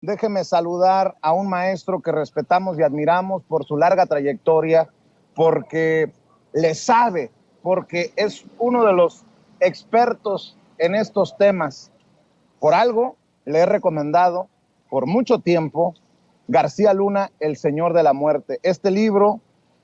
déjeme saludar a un maestro que respetamos y admiramos por su larga trayectoria, porque le sabe, porque es uno de los expertos en estos temas. Por algo le he recomendado por mucho tiempo García Luna, El Señor de la Muerte. Este libro,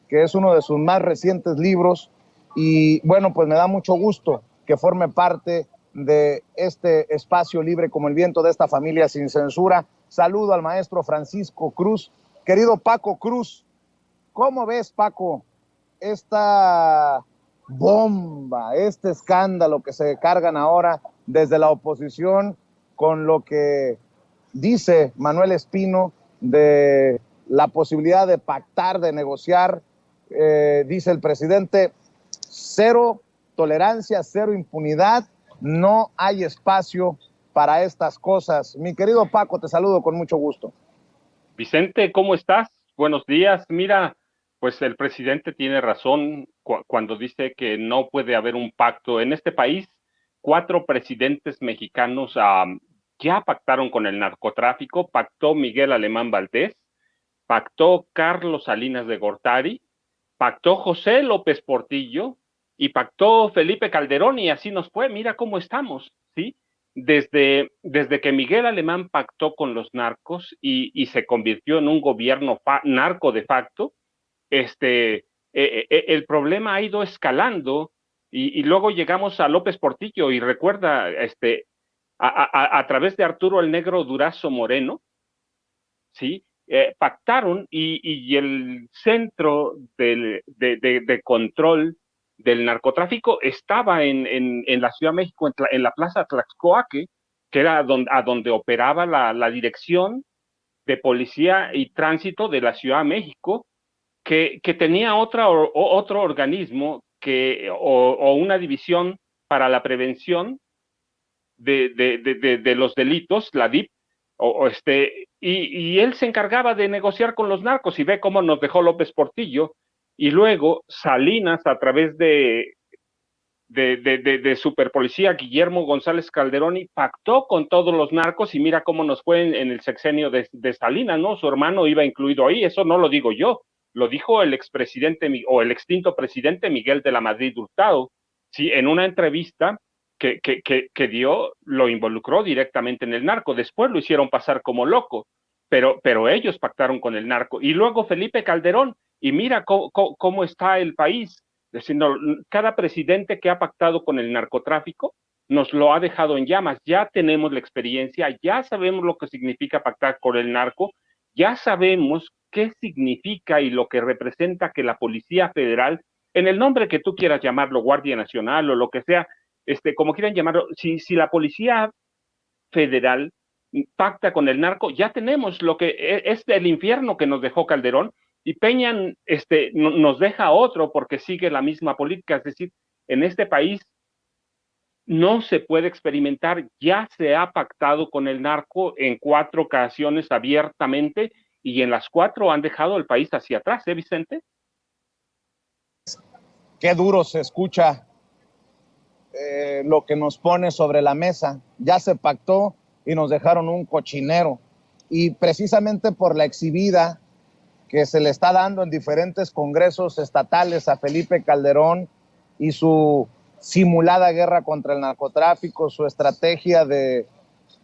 que es uno de sus más recientes libros, y bueno, pues me da mucho gusto que forme parte de este espacio libre como el viento de esta familia sin censura. Saludo al maestro Francisco Cruz. Querido Paco Cruz, ¿cómo ves, Paco, esta bomba, este escándalo que se cargan ahora desde la oposición con lo que dice Manuel Espino de la posibilidad de pactar, de negociar? Dice el presidente, cero tolerancia, cero impunidad, no hay espacio para estas cosas. Mi querido Paco, te saludo con mucho gusto. Vicente, ¿cómo estás? Buenos días. Mira, pues el presidente tiene razón cuando dice que no puede haber un pacto. En este país, 4 presidentes mexicanos ya pactaron con el narcotráfico. Pactó Miguel Alemán Valdés, pactó Carlos Salinas de Gortari, pactó José López Portillo y pactó Felipe Calderón, y así nos fue. Mira cómo estamos, ¿sí? Desde que Miguel Alemán pactó con los narcos y se convirtió en un gobierno narco de facto, el problema ha ido escalando, y luego llegamos a López Portillo, y recuerda, a través de Arturo el Negro Durazo Moreno, ¿sí? Pactaron, y el centro de control del narcotráfico estaba en la Ciudad de México, en la Plaza Tlaxcoaque, que era a donde operaba la Dirección de Policía y Tránsito de la Ciudad de México, que tenía otro organismo o una división para la prevención de los delitos, la DIP, y él se encargaba de negociar con los narcos, y ve cómo nos dejó López Portillo, y luego Salinas, a través de superpolicía Guillermo González Calderón, pactó con todos los narcos, y mira cómo nos fue en el sexenio de Salinas, ¿no? Su hermano iba incluido ahí. Eso no lo digo yo, lo dijo el expresidente o el extinto presidente Miguel de la Madrid Hurtado, sí, en una entrevista que dio, lo involucró directamente en el narco. Después lo hicieron pasar como loco, pero ellos pactaron con el narco. Y luego Felipe Calderón, y mira cómo está el país. Diciendo, cada presidente que ha pactado con el narcotráfico nos lo ha dejado en llamas. Ya tenemos la experiencia, ya sabemos lo que significa pactar con el narco, ya sabemos qué significa y lo que representa que la Policía Federal, en el nombre que tú quieras llamarlo, Guardia Nacional o lo que sea, como quieran llamarlo, si la Policía Federal pacta con el narco, ya tenemos lo que es el infierno que nos dejó Calderón, y Peña nos deja otro porque sigue la misma política. Es decir, en este país no se puede experimentar. Ya se ha pactado con el narco en 4 ocasiones abiertamente, y en las 4 han dejado el país hacia atrás, Vicente? Qué duro se escucha lo que nos pone sobre la mesa. Ya se pactó y nos dejaron un cochinero. Y precisamente por la exhibida que se le está dando en diferentes congresos estatales a Felipe Calderón y su simulada guerra contra el narcotráfico, su estrategia de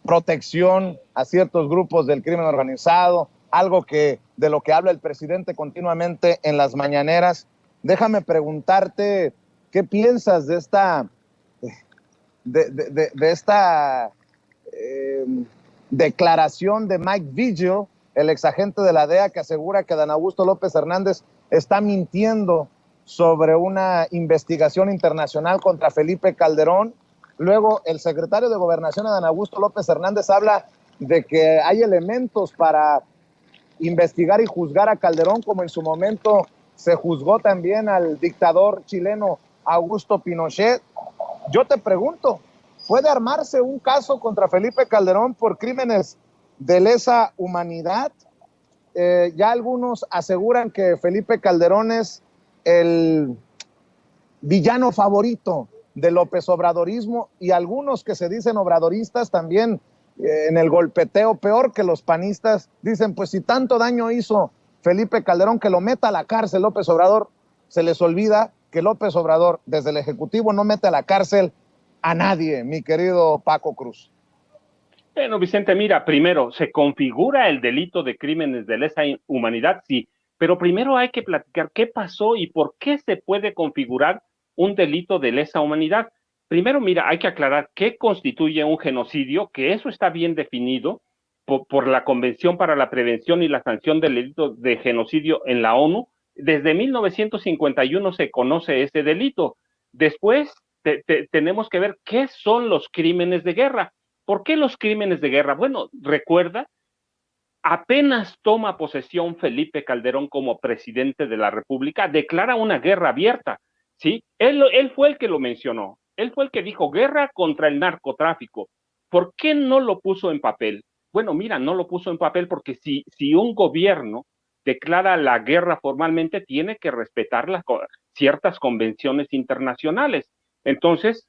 protección a ciertos grupos del crimen organizado, algo de lo que habla el presidente continuamente en las mañaneras. Déjame preguntarte, ¿qué piensas de esta declaración de Mike Vigil, el exagente de la DEA, que asegura que Dan Augusto López Hernández está mintiendo sobre una investigación internacional contra Felipe Calderón? Luego, el secretario de Gobernación, Dan Augusto López Hernández, habla de que hay elementos para investigar y juzgar a Calderón, como en su momento se juzgó también al dictador chileno Augusto Pinochet. Yo te pregunto, ¿puede armarse un caso contra Felipe Calderón por crímenes de lesa humanidad? Ya algunos aseguran que Felipe Calderón es el villano favorito del López Obradorismo, y algunos que se dicen obradoristas también en el golpeteo, peor que los panistas. Dicen, pues si tanto daño hizo Felipe Calderón, que lo meta a la cárcel López Obrador. Se les olvida que López Obrador, desde el Ejecutivo, no mete a la cárcel a nadie, mi querido Paco Cruz. Bueno, Vicente, mira, primero, ¿se configura el delito de crímenes de lesa humanidad? Sí, pero primero hay que platicar qué pasó y por qué se puede configurar un delito de lesa humanidad. Primero, mira, hay que aclarar qué constituye un genocidio, que eso está bien definido por la Convención para la Prevención y la Sanción del Delito de Genocidio en la ONU. Desde 1951 se conoce ese delito. Después tenemos que ver qué son los crímenes de guerra. ¿Por qué los crímenes de guerra? Bueno, recuerda, apenas toma posesión Felipe Calderón como presidente de la República, declara una guerra abierta, ¿sí? Él fue el que lo mencionó, él fue el que dijo guerra contra el narcotráfico. ¿Por qué no lo puso en papel? Bueno, mira, no lo puso en papel porque si un gobierno declara la guerra formalmente, tiene que respetar ciertas convenciones internacionales. Entonces,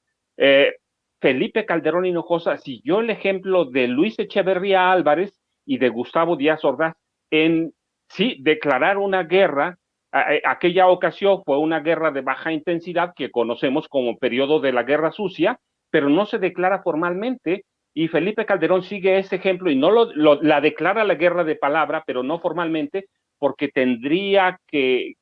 Felipe Calderón Hinojosa siguió el ejemplo de Luis Echeverría Álvarez y de Gustavo Díaz Ordaz en sí declarar una guerra. Aquella ocasión fue una guerra de baja intensidad que conocemos como periodo de la Guerra Sucia, pero no se declara formalmente, y Felipe Calderón sigue ese ejemplo y no la declara la guerra de palabra, pero no formalmente, porque tendría que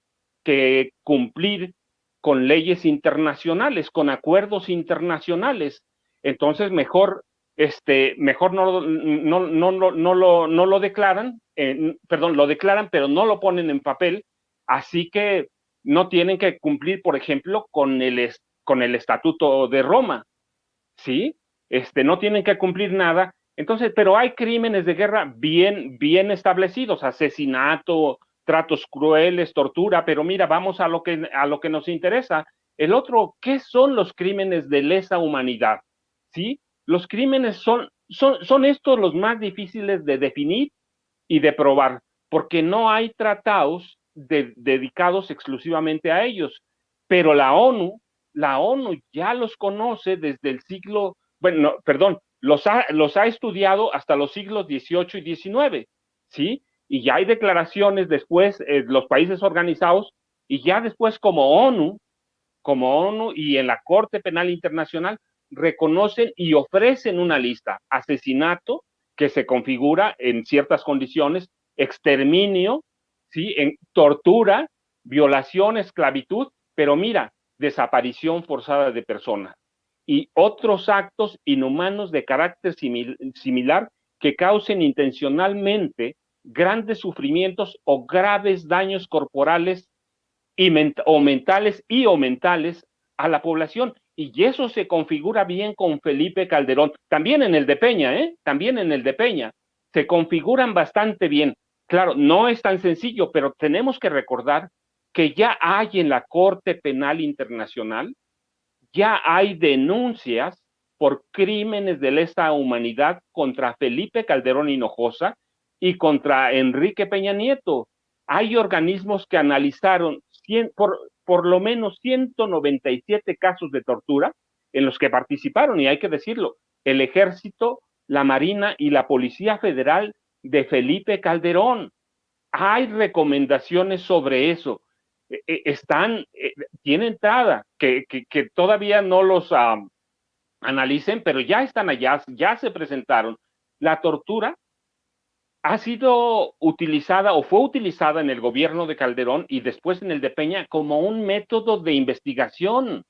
cumplir con leyes internacionales, con acuerdos internacionales. Entonces, mejor no lo declaran, perdón, lo declaran, pero no lo ponen en papel, así que no tienen que cumplir, por ejemplo, con el Estatuto de Roma, ¿sí? No tienen que cumplir nada. Entonces, pero hay crímenes de guerra bien establecidos, asesinato, tratos crueles, tortura, pero mira, vamos a lo que nos interesa. El otro, ¿qué son los crímenes de lesa humanidad? ¿Sí? Los crímenes son estos los más difíciles de definir y de probar, porque no hay tratados dedicados exclusivamente a ellos. Pero la ONU ya los conoce desde el siglo, bueno, no, perdón, los ha estudiado hasta los siglos XVIII y XIX, ¿sí? Y ya hay declaraciones después, los países organizados, y ya después como ONU y en la Corte Penal Internacional, reconocen y ofrecen una lista: asesinato, que se configura en ciertas condiciones, exterminio, ¿sí? Tortura, violación, esclavitud, pero mira, desaparición forzada de personas y otros actos inhumanos de carácter similar que causen intencionalmente grandes sufrimientos o graves daños corporales o mentales a la población. Y eso se configura bien con Felipe Calderón. También en el de Peña, también en el de Peña. Se configuran bastante bien. Claro, no es tan sencillo, pero tenemos que recordar que ya hay en la Corte Penal Internacional, ya hay denuncias por crímenes de lesa humanidad contra Felipe Calderón Hinojosa y contra Enrique Peña Nieto. Hay organismos que analizaron por lo menos 197 casos de tortura en los que participaron, y hay que decirlo, el Ejército, la Marina y la Policía Federal de Felipe Calderón. Hay recomendaciones sobre eso. Tiene entrada, que todavía no los analicen, pero ya están allá, ya se presentaron. La tortura ha sido utilizada o fue utilizada en el gobierno de Calderón y después en el de Peña como un método de investigación,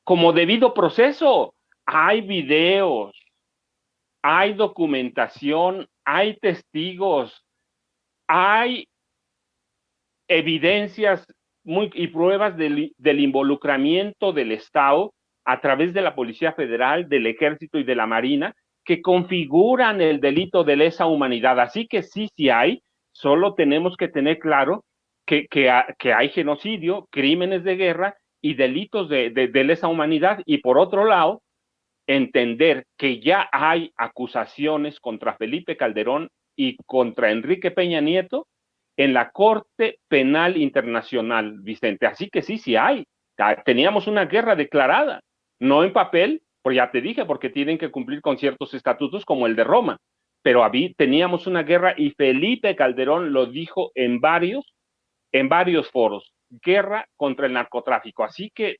como debido proceso. Hay videos, hay documentación, hay testigos, hay evidencias y pruebas del involucramiento del Estado a través de la Policía Federal, del Ejército y de la Marina, que configuran el delito de lesa humanidad. Así que sí hay, solo tenemos que tener claro que hay genocidio, crímenes de guerra y delitos de lesa humanidad. Y por otro lado, entender que ya hay acusaciones contra Felipe Calderón y contra Enrique Peña Nieto en la Corte Penal Internacional, Vicente. Así que sí hay. Teníamos una guerra declarada, no en papel, Pues ya te dije, porque tienen que cumplir con ciertos estatutos como el de Roma, pero teníamos una guerra y Felipe Calderón lo dijo en varios foros, guerra contra el narcotráfico, así que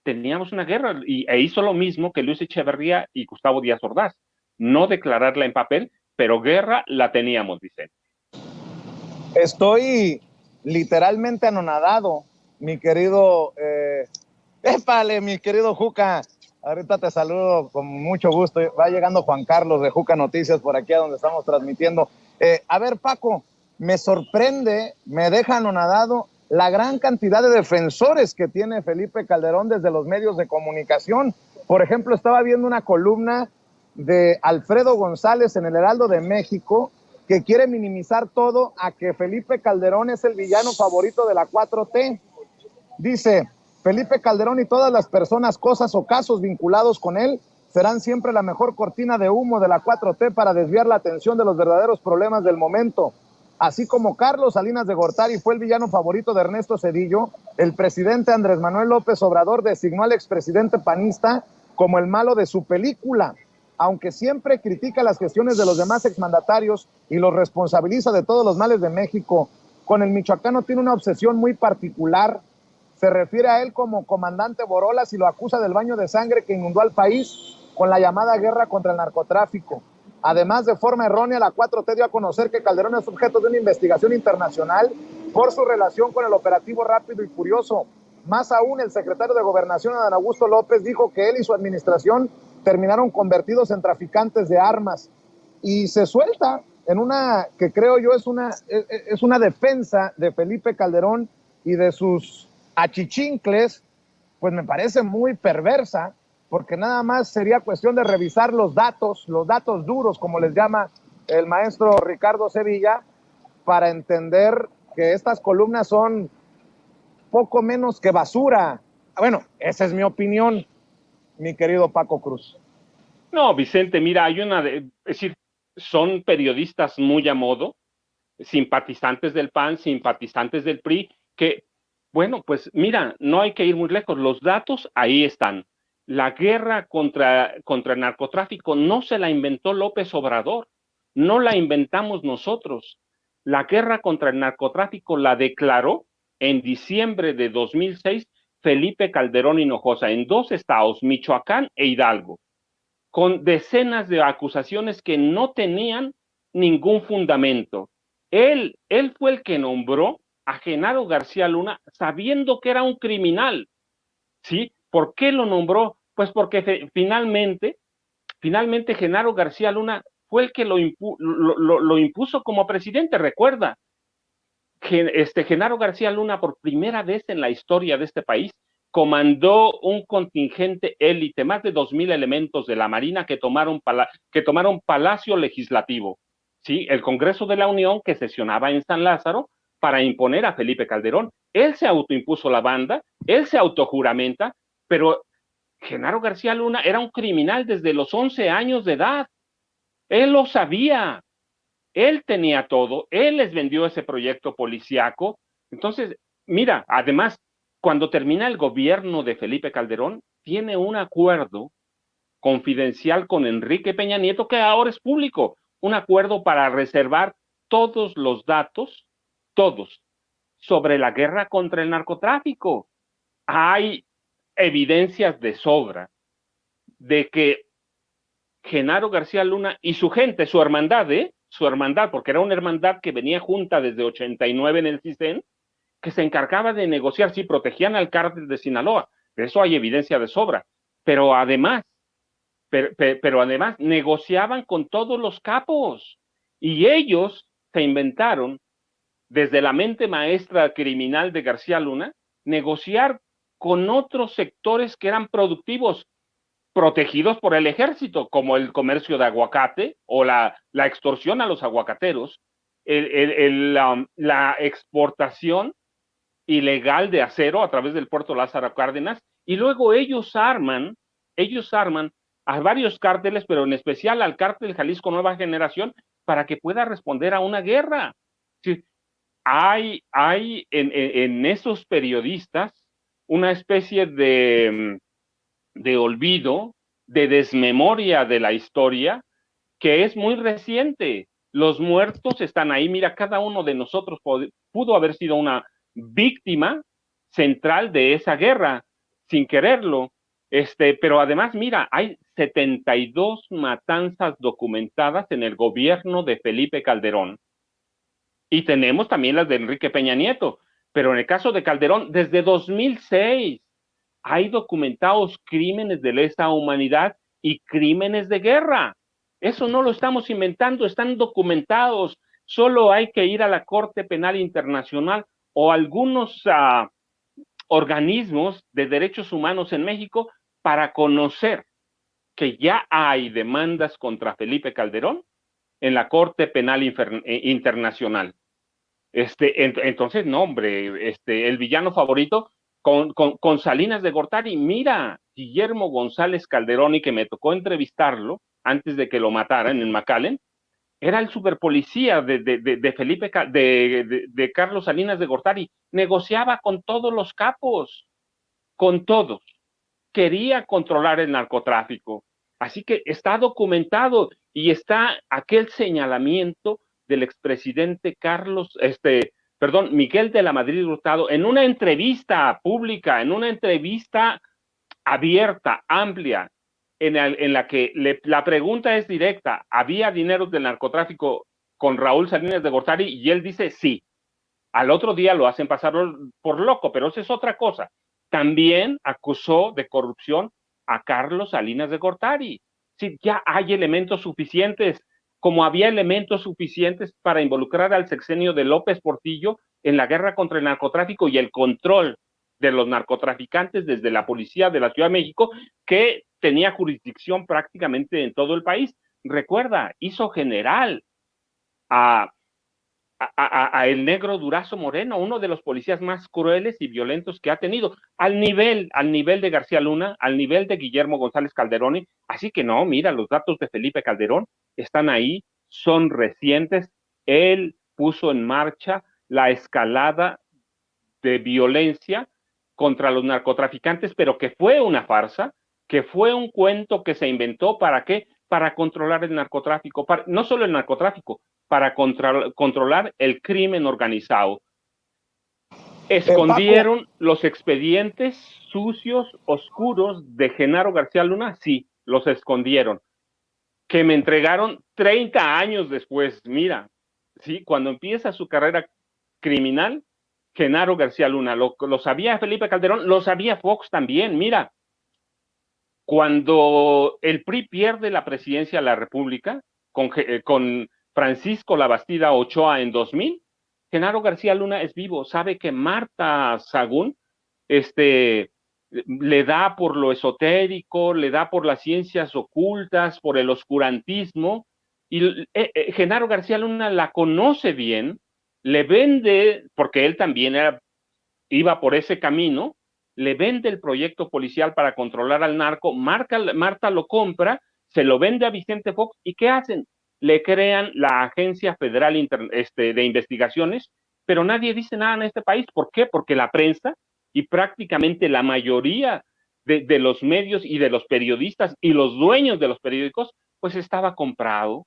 teníamos una guerra e hizo lo mismo que Luis Echeverría y Gustavo Díaz Ordaz, no declararla en papel, pero guerra la teníamos, Vicente. Estoy literalmente anonadado, mi querido, épale, mi querido Juca. Ahorita te saludo con mucho gusto. Va llegando Juan Carlos de Juca Noticias por aquí a donde estamos transmitiendo. A ver, Paco, me sorprende, me deja anonadado la gran cantidad de defensores que tiene Felipe Calderón desde los medios de comunicación. Por ejemplo, estaba viendo una columna de Alfredo González en el Heraldo de México, que quiere minimizar todo a que Felipe Calderón es el villano favorito de la 4T. Dice, Felipe Calderón y todas las personas, cosas o casos vinculados con él serán siempre la mejor cortina de humo de la 4T para desviar la atención de los verdaderos problemas del momento. Así como Carlos Salinas de Gortari fue el villano favorito de Ernesto Zedillo, el presidente Andrés Manuel López Obrador designó al expresidente panista como el malo de su película. Aunque siempre critica las gestiones de los demás exmandatarios y los responsabiliza de todos los males de México, con el michoacano tiene una obsesión muy particular. Se refiere a él como comandante Borolas y lo acusa del baño de sangre que inundó al país con la llamada guerra contra el narcotráfico. Además, de forma errónea, la 4T dio a conocer que Calderón es objeto de una investigación internacional por su relación con el operativo Rápido y Furioso. Más aún, el secretario de Gobernación, Adán Augusto López, dijo que él y su administración terminaron convertidos en traficantes de armas. Y se suelta en una que creo yo es una defensa de Felipe Calderón y de sus achichincles, pues me parece muy perversa, porque nada más sería cuestión de revisar los datos duros, como les llama el maestro Ricardo Sevilla, para entender que estas columnas son poco menos que basura. Bueno, esa es mi opinión, mi querido Paco Cruz. No, Vicente, mira, es decir, son periodistas muy a modo, simpatizantes del PAN, simpatizantes del PRI, que, bueno, pues mira, no hay que ir muy lejos, los datos ahí están. La guerra contra el narcotráfico no se la inventó López Obrador, no la inventamos nosotros. La guerra contra el narcotráfico la declaró en diciembre de 2006 Felipe Calderón Hinojosa en dos estados, Michoacán e Hidalgo, con decenas de acusaciones que no tenían ningún fundamento. Él fue el que nombró a Genaro García Luna sabiendo que era un criminal, ¿sí? ¿Por qué lo nombró? Pues porque finalmente Genaro García Luna fue el que lo impuso como presidente, recuerda. Genaro García Luna, por primera vez en la historia de este país, comandó un contingente élite, más de 2,000 elementos de la Marina que tomaron Palacio Legislativo, ¿sí? El Congreso de la Unión, que sesionaba en San Lázaro para imponer a Felipe Calderón. Él se autoimpuso la banda, él se autojuramenta, pero Genaro García Luna era un criminal desde los 11 años de edad. Él lo sabía. Él tenía todo, él les vendió ese proyecto policíaco. Entonces, mira, además, cuando termina el gobierno de Felipe Calderón, tiene un acuerdo confidencial con Enrique Peña Nieto, que ahora es público, un acuerdo para reservar todos los datos, todos, sobre la guerra contra el narcotráfico. Hay evidencias de sobra de que Genaro García Luna y su gente, su hermandad, porque era una hermandad que venía junta desde 89 en el CISEN, que se encargaba de negociar, sí, protegían al cártel de Sinaloa, de eso hay evidencia de sobra, pero además negociaban con todos los capos, y ellos se inventaron, desde la mente maestra criminal de García Luna, negociar con otros sectores que eran productivos, protegidos por el ejército, como el comercio de aguacate o la extorsión a los aguacateros, la exportación ilegal de acero a través del puerto Lázaro Cárdenas, y luego ellos arman a varios cárteles, pero en especial al cártel Jalisco Nueva Generación, para que pueda responder a una guerra. Sí, hay en esos periodistas una especie de olvido, de desmemoria de la historia que es muy reciente. Los muertos están ahí. Mira, cada uno de nosotros pudo haber sido una víctima central de esa guerra, sin quererlo. Pero además, mira, hay 72 matanzas documentadas en el gobierno de Felipe Calderón. Y tenemos también las de Enrique Peña Nieto. Pero en el caso de Calderón, desde 2006 hay documentados crímenes de lesa humanidad y crímenes de guerra. Eso no lo estamos inventando, están documentados. Solo hay que ir a la Corte Penal Internacional o algunos organismos de derechos humanos en México para conocer que ya hay demandas contra Felipe Calderón en la Corte Penal Internacional. Entonces, no, hombre, el villano favorito con Salinas de Gortari. Mira, Guillermo González Calderón, y que me tocó entrevistarlo antes de que lo mataran en McAllen, era el superpolicía de Felipe, de Carlos Salinas de Gortari. Negociaba con todos los capos, con todos. Quería controlar el narcotráfico. Así que está documentado y está aquel señalamiento del expresidente Miguel de la Madrid Hurtado, en una entrevista pública, en una entrevista abierta, amplia, en la que la pregunta es directa: ¿había dinero del narcotráfico con Raúl Salinas de Gortari? Y él dice sí. Al otro día lo hacen pasar por loco, pero eso es otra cosa. También acusó de corrupción a Carlos Salinas de Gortari. Sí, ya hay elementos suficientes, como había elementos suficientes para involucrar al sexenio de López Portillo en la guerra contra el narcotráfico y el control de los narcotraficantes desde la policía de la Ciudad de México, que tenía jurisdicción prácticamente en todo el país. Recuerda, hizo general a el negro Durazo Moreno, uno de los policías más crueles y violentos que ha tenido, al nivel de García Luna, al nivel de Guillermo González Calderón. Así que no, mira, los datos de Felipe Calderón están ahí, son recientes. Él puso en marcha la escalada de violencia contra los narcotraficantes, pero que fue una farsa, que fue un cuento que se inventó. ¿Para qué? Para controlar el narcotráfico, no solo el narcotráfico, para controlar el crimen organizado. ¿Escondieron los expedientes sucios, oscuros de Genaro García Luna? Sí, los escondieron. Que me entregaron 30 años después. Mira, sí, cuando empieza su carrera criminal, Genaro García Luna, lo sabía Felipe Calderón, lo sabía Fox también. Mira, cuando el PRI pierde la presidencia de la República con Francisco Labastida Ochoa en 2000, Genaro García Luna es vivo, sabe que Marta Sagún le da por lo esotérico, le da por las ciencias ocultas, por el oscurantismo, y Genaro García Luna la conoce bien, le vende, porque él también iba por ese camino, le vende el proyecto policial para controlar al narco. Marta lo compra, se lo vende a Vicente Fox, ¿y qué hacen? Le crean la Agencia Federal de Investigaciones, pero nadie dice nada en este país. ¿Por qué? Porque la prensa y prácticamente la mayoría de los medios y de los periodistas y los dueños de los periódicos, pues estaba comprado.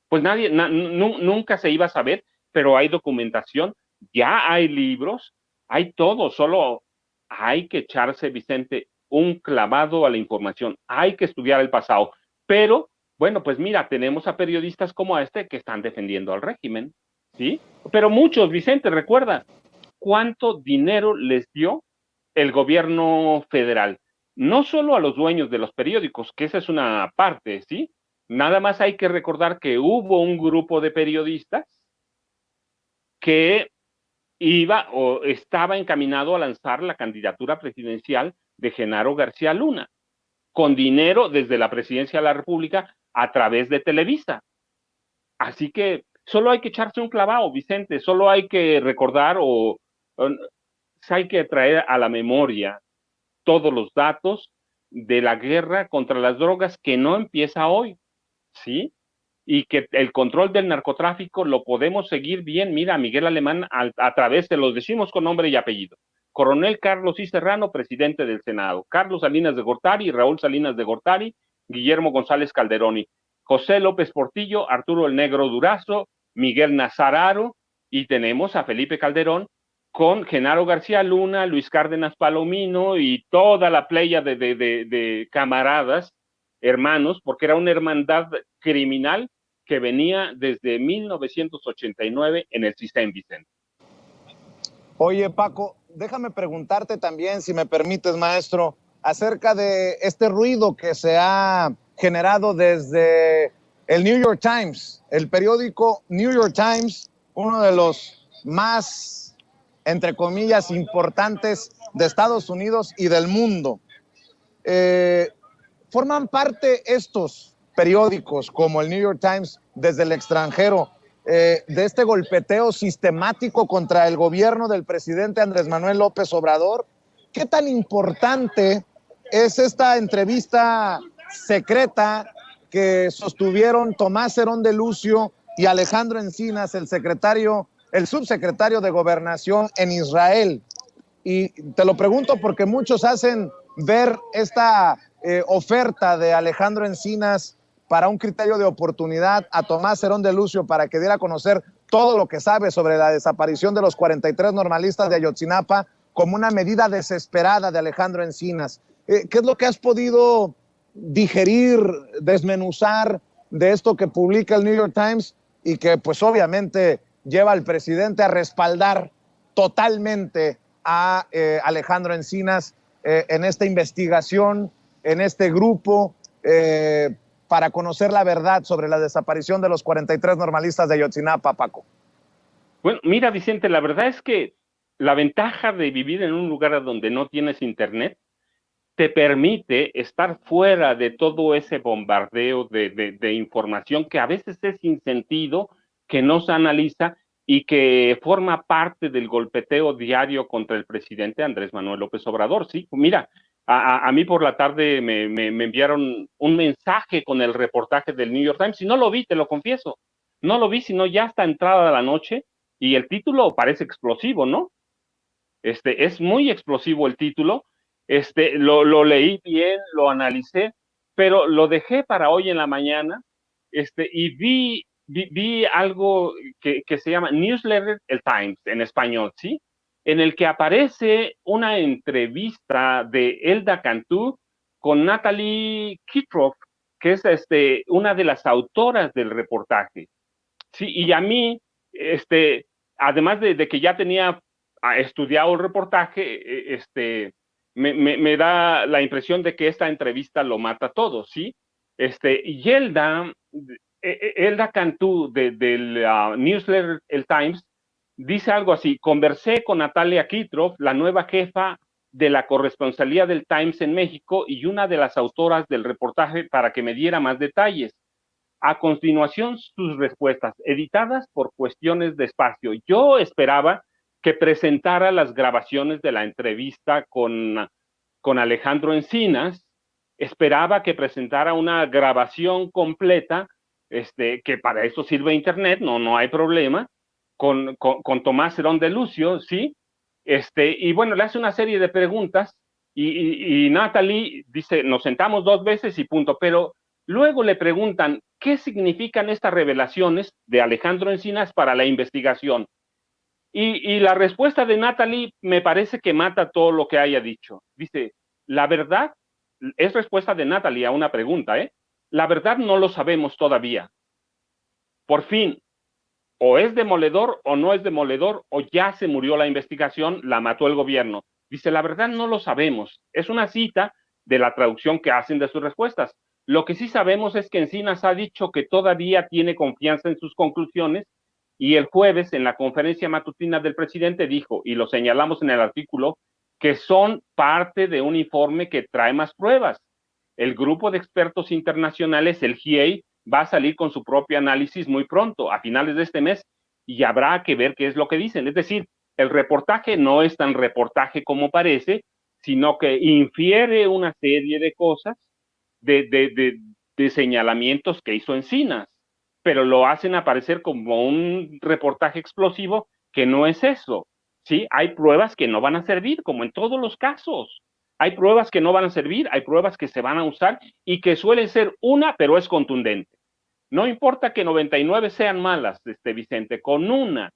Pues nunca se iba a saber, pero hay documentación, ya hay libros, hay todo. Solo hay que echarse, Vicente, un clavado a la información, hay que estudiar el pasado. Pero, bueno, pues mira, tenemos a periodistas como este que están defendiendo al régimen, ¿sí? Pero muchos, Vicente, recuerda, ¿cuánto dinero les dio el gobierno federal? No solo a los dueños de los periódicos, que esa es una parte, ¿sí? Nada más hay que recordar que hubo un grupo de periodistas que iba o estaba encaminado a lanzar la candidatura presidencial de Genaro García Luna, con dinero desde la presidencia de la República a través de Televisa. Así que solo hay que echarse un clavado, Vicente, solo hay que recordar hay que traer a la memoria todos los datos de la guerra contra las drogas, que no empieza hoy, ¿sí? Y que el control del narcotráfico lo podemos seguir bien. Mira, Miguel Alemán, a través de los decimos con nombre y apellido, Coronel Carlos I. Serrano, presidente del Senado, Carlos Salinas de Gortari, Raúl Salinas de Gortari, Guillermo González Calderoni, José López Portillo, Arturo el Negro Durazo, Miguel Nazararo, y tenemos a Felipe Calderón con Genaro García Luna, Luis Cárdenas Palomino y toda la playa de camaradas, hermanos, porque era una hermandad criminal que venía desde 1989 en el CISEN, Vicente. Oye, Paco, déjame preguntarte también, si me permites, maestro, acerca de este ruido que se ha generado desde el New York Times, el periódico New York Times, uno de los más, entre comillas, importantes de Estados Unidos y del mundo. ¿Forman parte estos periódicos como el New York Times desde el extranjero de este golpeteo sistemático contra el gobierno del presidente Andrés Manuel López Obrador? ¿Qué tan importante es esta entrevista secreta que sostuvieron Tomás Herón de Lucio y Alejandro Encinas, el subsecretario de Gobernación en Israel? Y te lo pregunto porque muchos hacen ver esta oferta de Alejandro Encinas para un criterio de oportunidad a Tomás Herón de Lucio para que diera a conocer todo lo que sabe sobre la desaparición de los 43 normalistas de Ayotzinapa como una medida desesperada de Alejandro Encinas. ¿Qué es lo que has podido digerir, desmenuzar de esto que publica el New York Times y que pues obviamente lleva al presidente a respaldar totalmente a Alejandro Encinas en esta investigación, en este grupo, para conocer la verdad sobre la desaparición de los 43 normalistas de Ayotzinapa, Paco? Bueno, mira, Vicente, la verdad es que la ventaja de vivir en un lugar donde no tienes internet te permite estar fuera de todo ese bombardeo de información que a veces es sin sentido, que no se analiza y que forma parte del golpeteo diario contra el presidente Andrés Manuel López Obrador. Sí, mira, a mí por la tarde me enviaron un mensaje con el reportaje del New York Times y no lo vi, te lo confieso. No lo vi, sino ya hasta entrada de la noche, y el título parece explosivo, ¿no? Es muy explosivo el título. Lo leí bien, lo analicé, pero lo dejé para hoy en la mañana, y vi algo que se llama Newsletter El Times en español, ¿sí? En el que aparece una entrevista de Elda Cantú con Natalie Kitroff, que es una de las autoras del reportaje, ¿sí? Y a mí, además de que ya tenía estudiado el reportaje, me da la impresión de que esta entrevista lo mata todo, ¿sí? Y Elda Cantú del newsletter El Times dice algo así: conversé con Natalia Kitroff, la nueva jefa de la corresponsalía del Times en México y una de las autoras del reportaje, para que me diera más detalles. A continuación, sus respuestas, editadas por cuestiones de espacio. Yo esperaba que presentara las grabaciones de la entrevista con Alejandro Encinas, esperaba que presentara una grabación completa, que para eso sirve Internet, no hay problema, con Tomás Herón de Lucio, ¿sí? Y bueno, le hace una serie de preguntas y Natalie dice, nos sentamos 2 veces y punto, pero luego le preguntan, ¿qué significan estas revelaciones de Alejandro Encinas para la investigación? Y la respuesta de Natalie me parece que mata todo lo que haya dicho. Dice, la verdad, es respuesta de Natalie a una pregunta, ¿eh? La verdad no lo sabemos todavía. Por fin, o es demoledor o no es demoledor, o ya se murió la investigación, la mató el gobierno. Dice, la verdad no lo sabemos. Es una cita de la traducción que hacen de sus respuestas. Lo que sí sabemos es que Encinas ha dicho que todavía tiene confianza en sus conclusiones, y el jueves en la conferencia matutina del presidente dijo, y lo señalamos en el artículo, que son parte de un informe que trae más pruebas. El grupo de expertos internacionales, el GIEI, va a salir con su propio análisis muy pronto, a finales de este mes, y habrá que ver qué es lo que dicen. Es decir, el reportaje no es tan reportaje como parece, sino que infiere una serie de cosas, de señalamientos que hizo Encinas, pero lo hacen aparecer como un reportaje explosivo que no es eso, ¿sí? Hay pruebas que no van a servir, como en todos los casos. Hay pruebas que no van a servir, hay pruebas que se van a usar y que suelen ser una, pero es contundente. No importa que 99 sean malas, Vicente, con una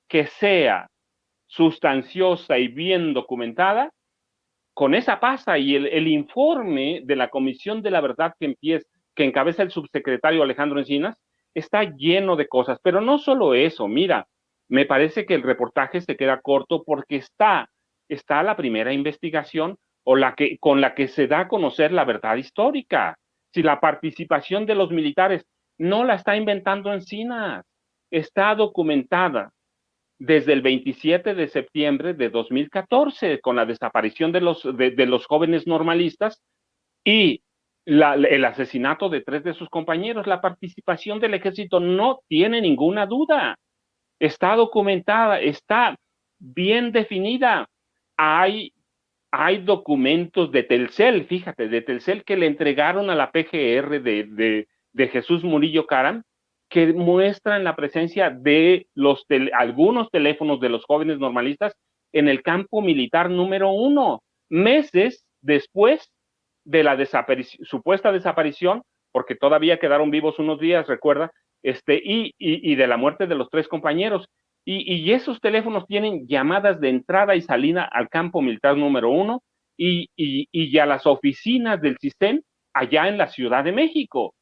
que sea sustanciosa y bien documentada, con esa pasa. Y el informe de la Comisión de la Verdad que encabeza el subsecretario Alejandro Encinas está lleno de cosas, pero no solo eso. Mira, me parece que el reportaje se queda corto porque está la primera investigación con la que se da a conocer la verdad histórica. Si la participación de los militares no la está inventando Encinas, está documentada desde el 27 de septiembre de 2014, con la desaparición de los jóvenes normalistas y el asesinato de 3 de sus compañeros. La participación del ejército no tiene ninguna duda. Está documentada, está bien definida. Hay, hay documentos de Telcel, fíjate, de Telcel que le entregaron a la PGR de Jesús Murillo Caram, que muestran la presencia de algunos teléfonos de los jóvenes normalistas en el campo militar número 1, meses después de la supuesta desaparición, porque todavía quedaron vivos unos días, recuerda, y de la muerte de los 3 compañeros. Y esos teléfonos tienen llamadas de entrada y salida al campo militar número 1 y a las oficinas del CISEN allá en la Ciudad de México.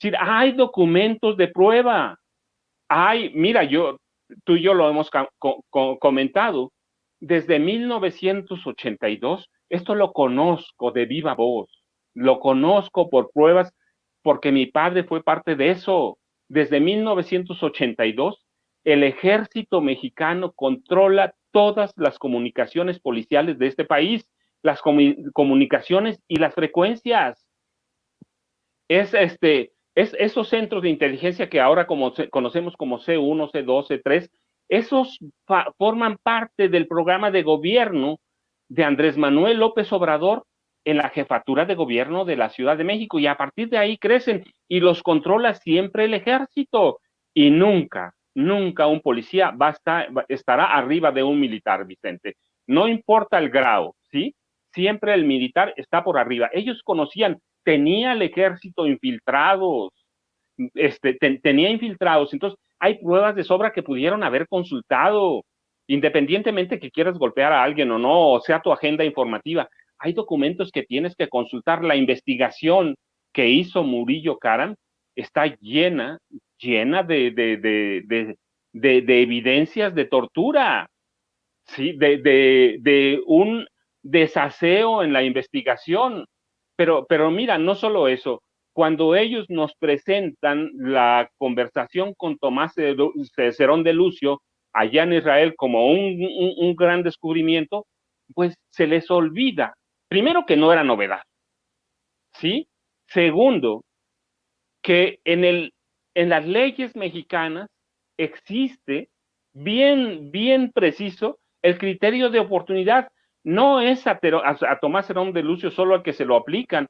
Es decir, hay documentos de prueba. Mira, tú y yo lo hemos comentado, desde 1982, esto lo conozco de viva voz, lo conozco por pruebas, porque mi padre fue parte de eso. Desde 1982, el ejército mexicano controla todas las comunicaciones policiales de este país, las comunicaciones y las frecuencias. Es esos centros de inteligencia que ahora conocemos como C1, C2, C3, esos forman parte del programa de gobierno de Andrés Manuel López Obrador en la jefatura de gobierno de la Ciudad de México, y a partir de ahí crecen y los controla siempre el ejército, y nunca un policía estará arriba de un militar, Vicente. No importa el grado, ¿sí? Siempre el militar está por arriba. Ellos conocían, tenía el ejército infiltrados, tenía infiltrados, entonces hay pruebas de sobra que pudieron haber consultado, independientemente que quieras golpear a alguien o no, o sea tu agenda informativa, hay documentos que tienes que consultar. La investigación que hizo Murillo Caram está llena de evidencias de tortura, ¿sí? De un desaseo en la investigación. Pero mira, no solo eso, cuando ellos nos presentan la conversación con Tomás Cerón de Lucio allá en Israel como un gran descubrimiento, pues se les olvida, primero, que no era novedad, ¿sí? Segundo, que en las leyes mexicanas existe bien preciso el criterio de oportunidad. No es a Tomás Herón de Lucio solo al que se lo aplican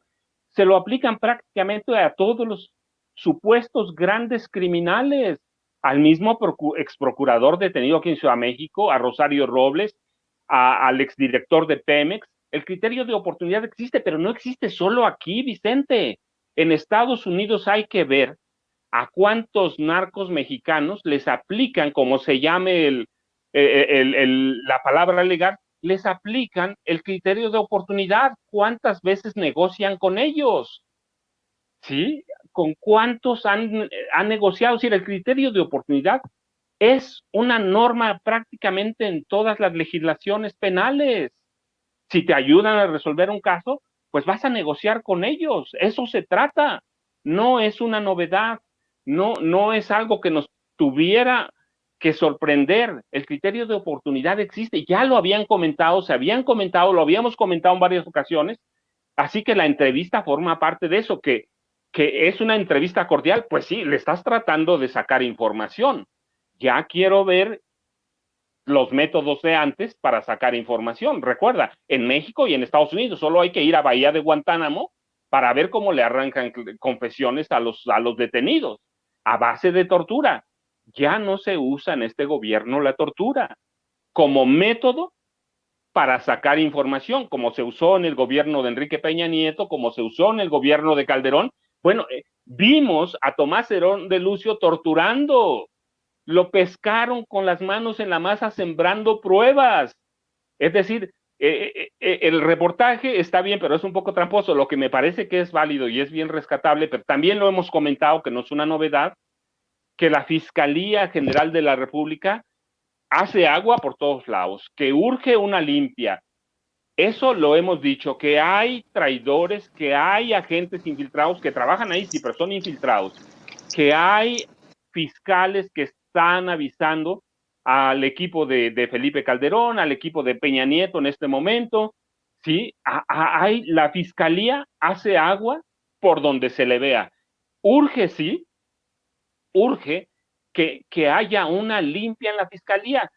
prácticamente a todos los supuestos grandes criminales, al mismo ex procurador detenido aquí en Ciudad de México, a Rosario Robles, al exdirector de Pemex. El criterio de oportunidad existe, pero no existe solo aquí, Vicente. En Estados Unidos hay que ver a cuántos narcos mexicanos les aplican, como se llame la palabra legal, les aplican el criterio de oportunidad. ¿Cuántas veces negocian con ellos? ¿Sí? ¿Con cuántos han negociado? Es decir, el criterio de oportunidad es una norma prácticamente en todas las legislaciones penales. Si te ayudan a resolver un caso, pues vas a negociar con ellos. Eso se trata. No es una novedad. No es algo que nos tuviera que sorprender. El criterio de oportunidad existe. Ya lo habían comentado, lo habíamos comentado en varias ocasiones. Así que la entrevista forma parte de eso, que es una entrevista cordial. Pues sí, le estás tratando de sacar información. Ya quiero ver los métodos de antes para sacar información. Recuerda, en México y en Estados Unidos solo hay que ir a Bahía de Guantánamo para ver cómo le arrancan confesiones a los detenidos a base de tortura. Ya no se usa en este gobierno la tortura. como método para sacar información, como se usó en el gobierno de Enrique Peña Nieto, como se usó en el gobierno de Calderón. Bueno, vimos a Tomás Herón de Lucio torturando, lo pescaron con las manos en la masa sembrando pruebas. Es decir, el reportaje está bien, pero es un poco tramposo. Lo que me parece que es válido y es bien rescatable, pero también lo hemos comentado, que no es una novedad, que la Fiscalía General de la República hace agua por todos lados, que urge una limpia. Eso lo hemos dicho, que hay traidores, que hay agentes infiltrados que trabajan ahí, sí, pero son infiltrados, que hay fiscales que están avisando al equipo de Felipe Calderón, al equipo de Peña Nieto en este momento, ¿sí? La fiscalía hace agua por donde se le vea. Urge, sí, urge que haya una limpia en la fiscalía,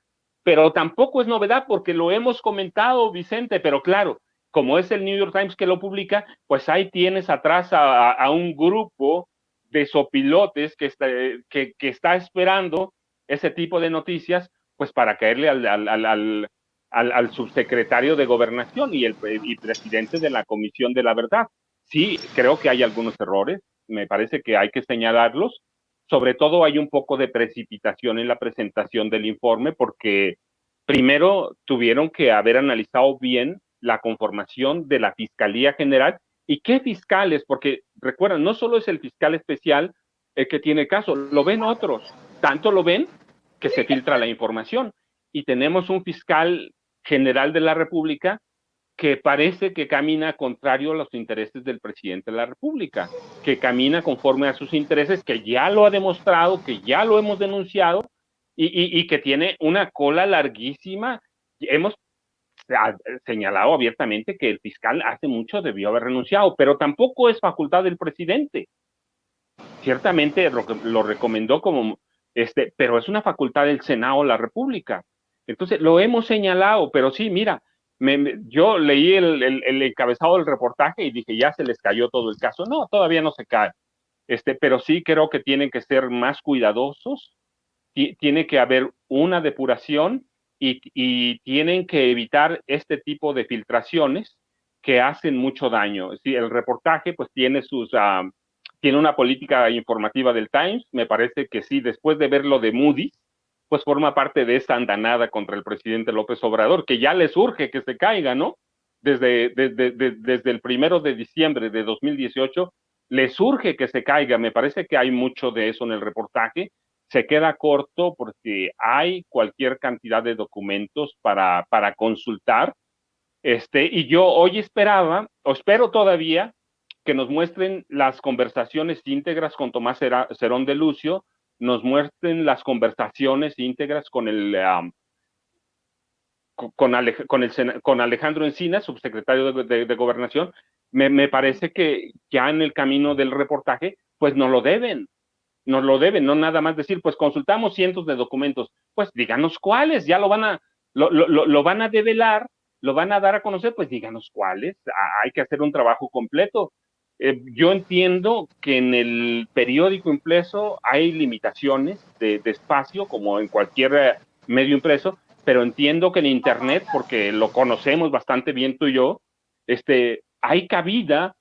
pero tampoco es novedad porque lo hemos comentado, Vicente, pero claro, como es el New York Times que lo publica, pues ahí tienes atrás a un grupo de sopilotes que está esperando ese tipo de noticias, pues para caerle al subsecretario de Gobernación y presidente de la Comisión de la Verdad. Sí, creo que hay algunos errores, me parece que hay que señalarlos. Sobre todo hay un poco de precipitación en la presentación del informe porque primero tuvieron que haber analizado bien la conformación de la Fiscalía General y qué fiscales, porque recuerdan, no solo es el fiscal especial el que tiene caso, lo ven otros, tanto lo ven que se filtra la información. Y tenemos un fiscal general de la República que parece que camina contrario a los intereses del presidente de la República, que camina conforme a sus intereses, que ya lo ha demostrado, que ya lo hemos denunciado y que tiene una cola larguísima. Hemos señalado abiertamente que el fiscal hace mucho debió haber renunciado, pero tampoco es facultad del presidente. Ciertamente lo recomendó como, pero es una facultad del Senado de la República. Entonces, lo hemos señalado, pero sí, mira, yo leí el encabezado del reportaje y dije, ya se les cayó todo el caso. No, todavía no se cae. Pero sí creo que tienen que ser más cuidadosos, tiene que haber una depuración y tienen que evitar este tipo de filtraciones que hacen mucho daño. Sí, el reportaje pues tiene tiene una política informativa del Times, me parece que sí, después de ver lo de Moody's, pues forma parte de esa andanada contra el presidente López Obrador, que ya les urge que se caiga, ¿no? Desde el 1 de diciembre de 2018, les urge que se caiga. Me parece que hay mucho de eso en el reportaje. Se queda corto porque hay cualquier cantidad de documentos para consultar. Y yo hoy esperaba, o espero todavía, que nos muestren las conversaciones íntegras con Tomás Herón de Lucio, nos muestren las conversaciones íntegras con Alejandro Encinas, subsecretario de Gobernación. Me parece que ya en el camino del reportaje, pues nos lo deben, no nada más decir, pues consultamos cientos de documentos, pues díganos cuáles, ya lo van a develar, lo van a dar a conocer, pues díganos cuáles, hay que hacer un trabajo completo. Yo entiendo que en el periódico impreso hay limitaciones de espacio, como en cualquier medio impreso, pero entiendo que en Internet, porque lo conocemos bastante bien tú y yo, hay cabida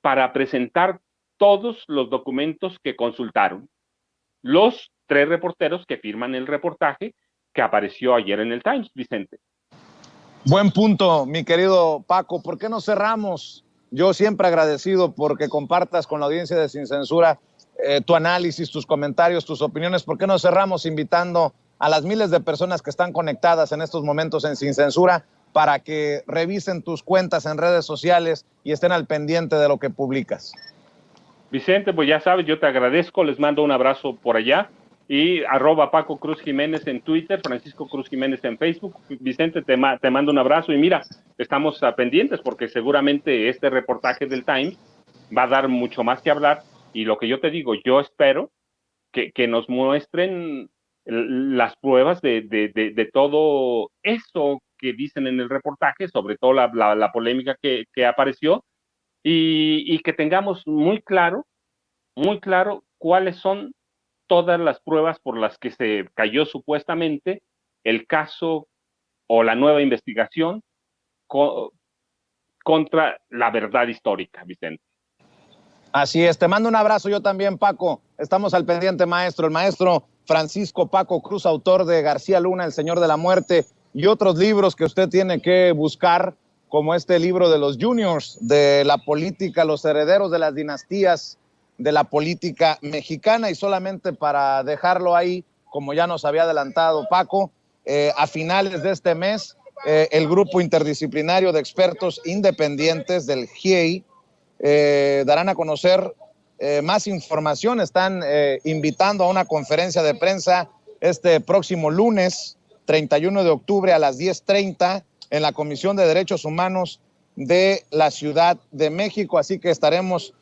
para presentar todos los documentos que consultaron los 3 reporteros que firman el reportaje que apareció ayer en el Times, Vicente. Buen punto, mi querido Paco. ¿Por qué no cerramos? Yo siempre agradecido porque compartas con la audiencia de Sin Censura tu análisis, tus comentarios, tus opiniones. ¿Por qué no cerramos invitando a las miles de personas que están conectadas en estos momentos en Sin Censura para que revisen tus cuentas en redes sociales y estén al pendiente de lo que publicas? Vicente, pues ya sabes, yo te agradezco, les mando un abrazo por allá y @Paco Cruz Jiménez en Twitter, Francisco Cruz Jiménez en Facebook. Vicente, te mando un abrazo y mira, estamos pendientes porque seguramente este reportaje del Times va a dar mucho más que hablar y lo que yo te digo, yo espero que nos muestren las pruebas de todo eso que dicen en el reportaje, sobre todo la polémica que apareció y que tengamos muy claro cuáles son todas las pruebas por las que se cayó supuestamente el caso o la nueva investigación contra la verdad histórica, Vicente. Así es, te mando un abrazo yo también, Paco. Estamos al pendiente, maestro. El maestro Francisco Paco Cruz, autor de García Luna, El Señor de la Muerte, y otros libros que usted tiene que buscar, como este libro de los juniors, de la política, los herederos de las dinastías de la política mexicana. Y solamente para dejarlo ahí, como ya nos había adelantado Paco, a finales de este mes, el grupo interdisciplinario de expertos independientes del GIEI darán a conocer más información. Están invitando a una conferencia de prensa este próximo lunes 31 de octubre a las 10:30 en la Comisión de Derechos Humanos de la Ciudad de México, así que estaremos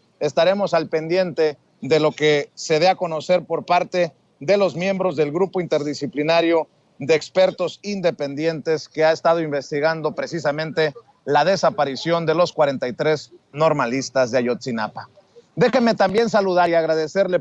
al pendiente de lo que se dé a conocer por parte de los miembros del grupo interdisciplinario de expertos independientes que ha estado investigando precisamente la desaparición de los 43 normalistas de Ayotzinapa. Déjenme también saludar y agradecerle